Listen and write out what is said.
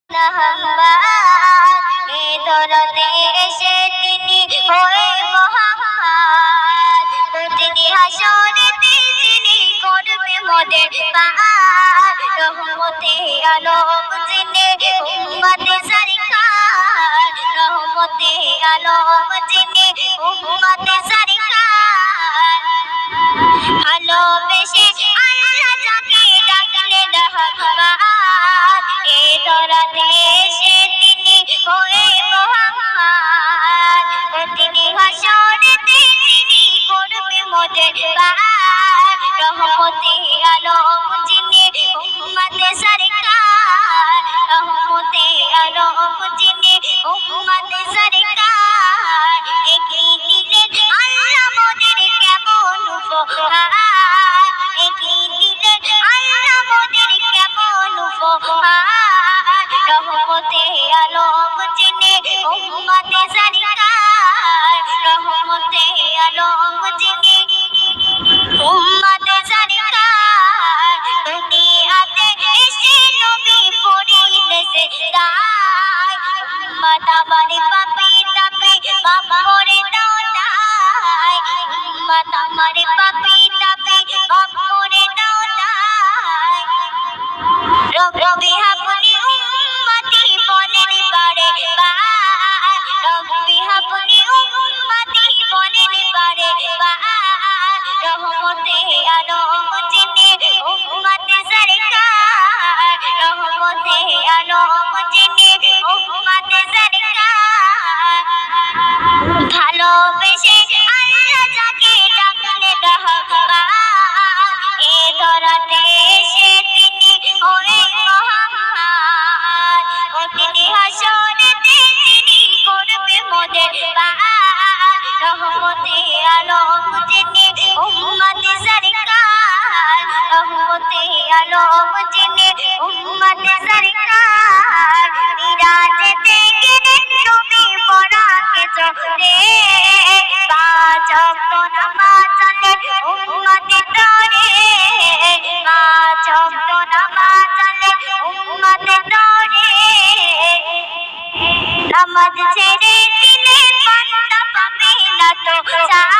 এ ধরাতে এসে তিনি হয়ে মহান, প্রতিটি হাসরেতে যিনি করবে মোদের পার, রহমতে আলম যিনি উম্মতে সরকার, রহমতে আলম যিনি উম্মতে সরকার। ভালোবেসে আল্লাহ যাকে ডাকলে রহমান, এ ধরাতে এসে তিনি হয়ে মহান, প্রতিটি হাসরেতে যিনি করবে মোদের পার, রহমতে আলম যিনি উম্মতে সরকার, রহমতে আলম যিনি উম্মতে সরকার। একই দিলে আল্লাহ মোদের কেমন উপহার, একই দিলে আল্লাহ মোদের কেমন উপহার, রহমতে আলম যিনি উম্মতে সরকার, রহমতে আলম যিনি উম্মতে সরকার। দুনিয়াতে এসে নবী পড়িলে সেজদায়, উম্মত আমার পাপী তাপী মাফ করে দাও তাই, উম্মত আমার পাপী তাপী মাফ করে দাও তাই। রব্বি হাবলি উম্মতি বলেন বারে বার, রব্বি হাবলি উম্মতি বলেন বারে বার, রহমতে আলম যিনি উম্মতে সরকার, রহমতে আলম যিনি উম্মতে সরকার। ভালোবেসে আল্লাহ যাকে ডাকলে রহমান, এ ধরাতে এসে তিনি হয়ে মহান, প্রতিটি হাসরেতে তিনি করবে মোদের পার, রহমতে আলম যিনি উম্মতে সরকার, রহমতে আলম যিনি উম্মতে সরকার। মিরাজেতে গেলেন নবী বরাকে চড়ে, পাঁচ ওয়াক্ত নামাজ চলে উম্মতে তরে, পাঁচ ওয়াক্ত নামাজ চলে উম্মতে তরে। নামাজ ছেড়ে দিলে বান্দা পাবে না তো ছাড়,